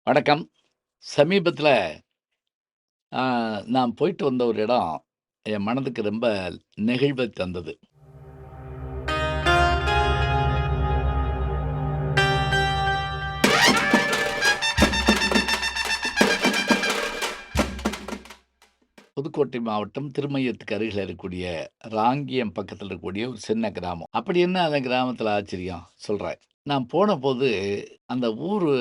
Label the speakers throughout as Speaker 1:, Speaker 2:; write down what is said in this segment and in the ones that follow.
Speaker 1: வணக்கம். சமீபத்தில அ நான் போயிட்டு வந்த ஒரு இடம், என் மனதுக்கு ரொம்ப நெகிழ்வ தந்தது. புதுக்கோட்டை மாவட்டம் திருமையத்துக்கு அருகில இருக்கக்கூடிய ராங்கியம் பக்கத்தில இருக்கக்கூடிய ஒரு சின்ன கிராமம். அப்படி என்ன அந்த கிராமத்தில ஆச்சரியம்? சொல்றேன். நான் போனபோது, அந்த ஊரு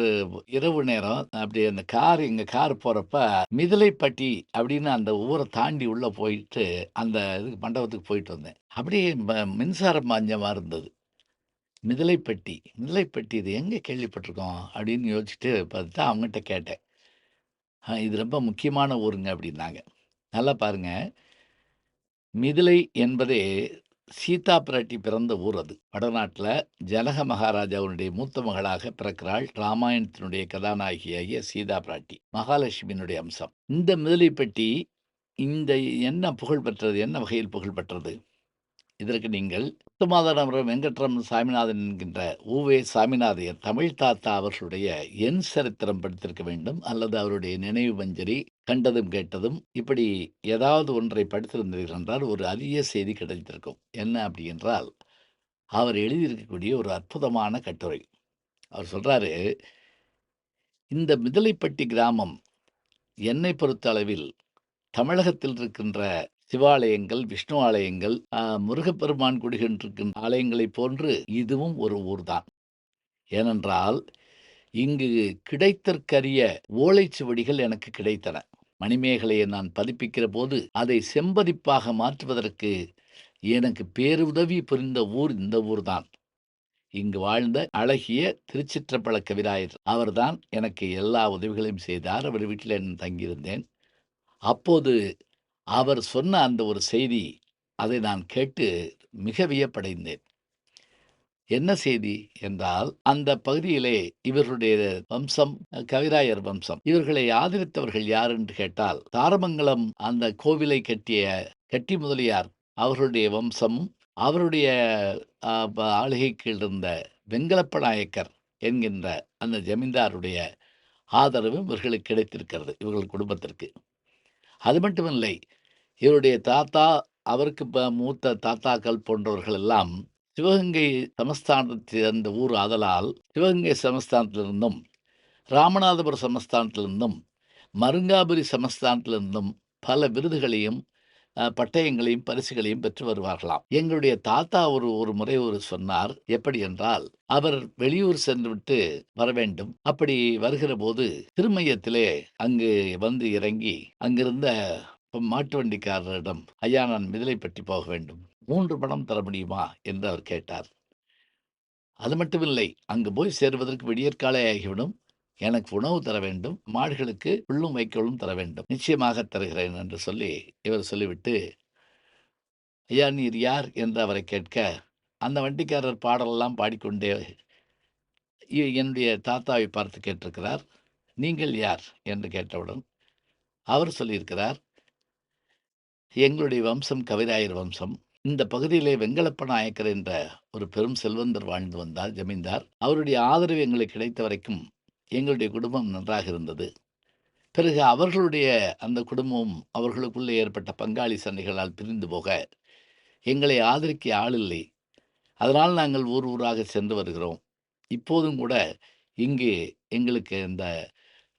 Speaker 1: இரவு நேரம் அப்படி அந்த எங்க கார் போறப்ப, மிதலைப்பட்டி அப்படின்னு அந்த ஊர தாண்டி உள்ள போயிட்டு, அந்த இதுக்கு மண்டபத்துக்கு போயிட்டு வந்தேன். அப்படியே மின்சாரம் பாய்ஞ்ச மாரி இருந்தது. மிதலைப்பட்டி. மிதலைப்பட்டி இது எங்க கேள்விப்பட்டுருக்கோம்? அப்படின்னு யோசிச்சுட்டு பார்த்தா அவங்கட்ட கேட்டேன். இது ரொம்ப முக்கியமான ஊருங்க அப்படின்னாங்க. நல்லா பாருங்க. மிதிலை என்பதே சீதா பிராட்டி பிறந்த ஊர் அது. வடநாட்ல ஜனக மகாராஜாவினுடைய மூத்த மகளாக பிறக்கிறாள். ராமாயணத்தினுடைய கதாநாயகியாகிய சீதா பிராட்டி. மகாலட்சுமியினுடைய அம்சம். இந்த மிதிலைப்பட்டி இந்த என்ன புகழ் பெற்றது? என்ன வகையில் புகழ் பெற்றது? இதற்கு நீங்கள் முத்துமாதவரம் வெங்கட்ராமன் சாமிநாதன் என்கின்ற உவே. சாமிநாதையர் தமிழ் தாத்தா அவர்களுடைய என் சரித்திரம் படித்திருக்க வேண்டும். அல்லது அவருடைய நினைவு மஞ்சரி, கண்டதும் கேட்டதும் இப்படி ஏதாவது ஒன்றை படித்திருந்தீர்கள் என்றால் ஒரு அரிய செய்தி கிடைத்திருக்கும். என்ன அப்படி என்றால், அவர் எழுதியிருக்கக்கூடிய ஒரு அற்புதமான கட்டுரை. அவர் சொல்றாரு, இந்த மிதலைப்பட்டி கிராமம் என்னை பொறுத்த அளவில் தமிழகத்தில் இருக்கின்ற சிவாலயங்கள், விஷ்ணு ஆலயங்கள், முருகப்பெருமான் குடிகொண்டிருக்கின்ற ஆலயங்களைப் போன்று இதுவும் ஒரு ஊர்தான். ஏனென்றால், இங்கு கிடைத்தற்கரிய ஓலைச்சுவடிகள் எனக்கு கிடைத்தன. மணிமேகலையை நான் பதிப்பிக்கிறபோது, அதை செம்பதிப்பாக மாற்றுவதற்கு எனக்கு பேருதவி புரிந்த ஊர் இந்த ஊர்தான். இங்கு வாழ்ந்த அழகிய திருச்சிற்றப்பல கவிராயர். அவர்தான் எனக்கு எல்லா உதவிகளையும் செய்தார். அவர் வீட்டில நான் தங்கியிருந்தேன். அப்போது அவர் சொன்ன அந்த ஒரு செய்தி, அதை நான் கேட்டு மிக வியப்படைந்தேன். என்ன செய்தி என்றால், அந்த பகுதியிலே இவர்களுடைய வம்சம் கவிராயர் வம்சம். இவர்களை ஆதரித்தவர்கள் யார் என்று கேட்டால், தாரமங்கலம் அந்த கோவிலை கட்டிய கட்டி முதலியார் அவர்களுடைய வம்சமும், அவருடைய ஆளுகை கீழ் இருந்த வெங்கலப்ப நாயக்கர் என்கின்ற அந்த ஜமீன்தாருடைய ஆதரவு இவர்களுக்கு கிடைத்திருக்கிறது, இவர்கள் குடும்பத்திற்கு. அது மட்டுமில்லை, இவருடைய தாத்தா, அவருக்கு மூத்த தாத்தாக்கள் போன்றவர்கள் எல்லாம் சிவகங்கை சமஸ்தானத்தைச் சேர்ந்த ஊர் ஆதலால், சிவகங்கை சமஸ்தானத்திலிருந்தும், ராமநாதபுரம் சமஸ்தானத்திலிருந்தும், மருங்காபுரி சமஸ்தானத்திலிருந்தும் பல விருதுகளையும், பட்டயங்களையும், பரிசுகளையும் பெற்று வருவார்களாம். எங்களுடைய தாத்தா ஒரு முறை சொன்னார். எப்படி என்றால், அவர் வெளியூர் சென்றுவிட்டு வரவேண்டும். அப்படி வருகிறபோது, திருமயத்திலே அங்கு வந்து இறங்கி, அங்கிருந்த மாட்டு வண்டிக்காரரிடம், "ஐயா, நான் மிதிலைப்பட்டி போக வேண்டும். 3 பணம் தர முடியுமா?" என்று அவர் கேட்டார். அது மட்டுமில்லை, அங்கு போய் சேர்வதற்கு விடியற்காலை ஆகிவிடும். எனக்கு உணவு தர வேண்டும். மாடுகளுக்கு புல்லும் வைக்கோலும் தர வேண்டும். நிச்சயமாக தருகிறேன் என்று சொல்லி, இவர் சொல்லிவிட்டு, "ஐயா, நீர் யார்?" என்று அவரை கேட்க, அந்த வண்டிக்காரர் பாடலெல்லாம் பாடிக்கொண்டே என்னுடைய தாத்தாவை பார்த்து கேட்டிருக்கிறார். "நீங்கள் யார்?" என்று கேட்டவுடன், அவர் சொல்லியிருக்கிறார், "எங்களுடைய வம்சம் கவிராயர் வம்சம். இந்த பகுதியிலே வெங்கலப்ப நாயக்கர் என்ற ஒரு பெரும் செல்வந்தர் வாழ்ந்து வந்தார், ஜமீன்தார். அவருடைய ஆதரவு எங்களுக்கு கிடைத்த வரைக்கும் எங்களுடைய குடும்பம் நன்றாக இருந்தது. பிறகு அவர்களுடைய அந்த குடும்பமும் அவர்களுக்குள்ளே ஏற்பட்ட பங்காளி சண்டைகளால் பிரிந்து போக, எங்களை ஆதரிக்க ஆள் இல்லை. அதனால் நாங்கள் ஊர் ஊராக சென்று வருகிறோம். இப்போதும் கூட இங்கு எங்களுக்கு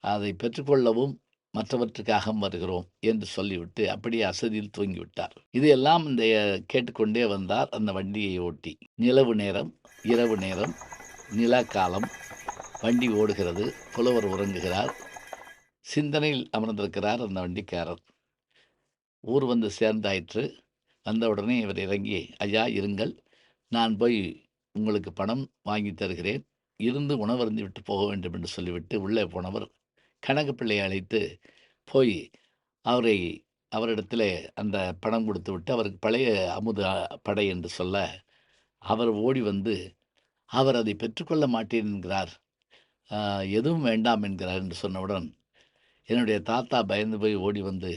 Speaker 1: அதை பெற்றுக்கொள்ளவும் மற்றவற்றுக்காக வருகிறோம்" என்று சொல்லிவிட்டு அப்படியே அசதியில் தூங்கிவிட்டார். இதையெல்லாம் கேட்டுக்கொண்டே வந்தார் அந்த வண்டியை ஓட்டி. நிலவு நேரம், இரவு நேரம், நிலாக்காலம், வண்டி ஓடுகிறது, புலவர் உறங்குகிறார். சிந்தனையில் அமர்ந்திருக்கிறார் அந்த வண்டிக்காரர். ஊர் வந்து சேர்ந்தாயிற்று. வந்தவுடனே இவர் இறங்கி, "ஐயா, இருங்கள். நான் போய் உங்களுக்கு பணம் வாங்கித் தருகிறேன். இருந்து உணவருந்திவிட்டு போக வேண்டும்" என்று சொல்லிவிட்டு உள்ளே போனவர், கனகப்பிள்ளையை அழைத்து போய் அவரை அவரிடத்திலே அந்த பணம் கொடுத்துவிட்டு, அவருக்கு பழைய அமுது படை என்று சொல்ல, அவர் ஓடி வந்து, அவர் அதை பெற்றுக்கொள்ள மாட்டேன் என்கிறார். அ எதுவும் வேண்டாம் என்கிறார் என்று சொன்னவுடன், என்னுடைய தாத்தா பயந்து போய் ஓடி வந்து,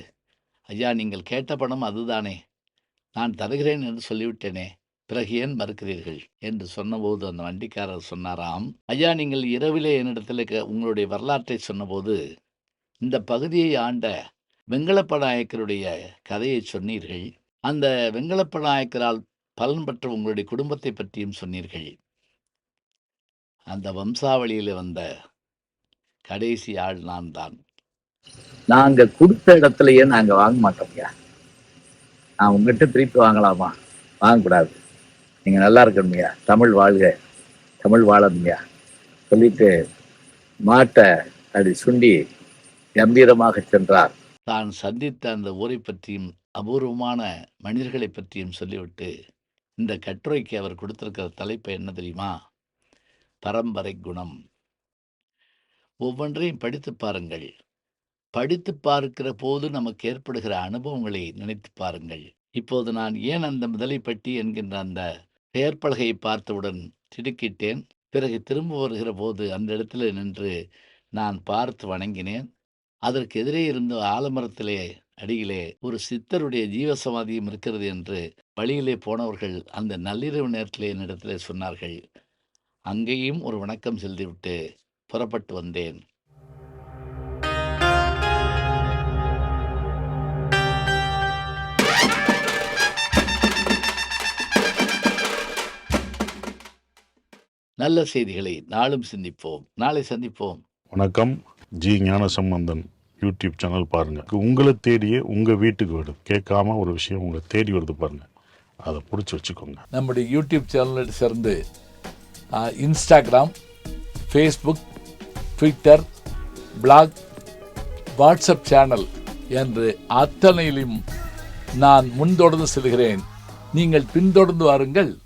Speaker 1: "ஐயா, நீங்கள் கேட்ட பணம் அதுதானே! நான் தருகிறேன் என்று சொல்லிவிட்டேனே!" பிறகு ஏன் மறுக்கிறீர்கள் என்று சொன்னபோது அந்த வண்டிக்காரர் சொன்னாராம், ஐயா நீங்கள் இரவிலே என்னிடத்தில் உங்களுடைய வரலாற்றை சொன்னபோது இந்த பகுதியை ஆண்ட வெங்கலப்ப நாயக்கருடைய கதையை சொன்னீர்கள். அந்த வெங்கலப்ப நாயக்கரால் பலன் பெற்ற உங்களுடைய குடும்பத்தை பற்றியும் சொன்னீர்கள். அந்த வம்சாவளியில வந்த கடைசி ஆள் நான் தான். நாங்க கொடுத்த இடத்துலயே நாங்க வாங்க மாட்டோம்யா. நான் உங்ககிட்ட திருப்பி வாங்கலாமா? வாங்கக்கூடாது. நீங்க நல்லா இருக்கணும்யா. தமிழ் வாழ்க, தமிழ் வாழணும்யா சொல்லிட்டு மாட்டை அப்படி சுண்டி கம்பீரமாக சென்றார். தான் சந்தித்த அந்த ஊரை பற்றியும் அபூர்வமான மனிதர்களை பற்றியும் சொல்லிவிட்டு இந்த கட்டுரைக்கு அவர் கொடுத்திருக்கிற தலைப்பு என்ன தெரியுமா? பரம்பரை குணம். ஒவ்வொன்றையும் படித்து பாருங்கள். படித்து பார்க்கிற போது நமக்கு ஏற்படுகிற அனுபவங்களை நினைத்து பாருங்கள். இப்போது நான் ஏன் அந்த முதலைப்பட்டி என்கின்ற அந்த பெயர் பலகையை பார்த்தவுடன் திடுக்கிட்டேன். பிறகு திரும்ப வருகிற போது அந்த இடத்துல நின்று நான் பார்த்து வணங்கினேன். அதற்கு எதிரே இருந்த ஆலமரத்திலே அடியிலே ஒரு சித்தருடைய ஜீவசமாதியும் இருக்கிறது என்று வழியிலே போனவர்கள் அந்த நள்ளிரவு நேரத்திலே என்னிடத்திலே சொன்னார்கள். அங்கேயும் ஒரு வணக்கம் செலுத்திவிட்டு புறப்பட்டு வந்தேன். நல்ல செய்திகளை நாளும் சிந்திப்போம். நாளை சந்திப்போம்.
Speaker 2: வணக்கம். ஜி ஞானசம்பந்தன் யூடியூப் சேனல் பாருங்கள். உங்களை தேடியே உங்கள் வீட்டுக்கு வருது. கேட்காம ஒரு விஷயம் உங்களை தேடி வருது பாருங்கள். அதை பிடிச்சி வச்சுக்கோங்க.
Speaker 3: நம்முடைய யூடியூப் சேனலை சேர்ந்து Instagram, Facebook, Twitter, blog, WhatsApp channel என்று அத்தனையிலும் நான் முன்தொடர்ந்து செல்கிறேன். நீங்கள் பின்தொடர்ந்து வாருங்கள்.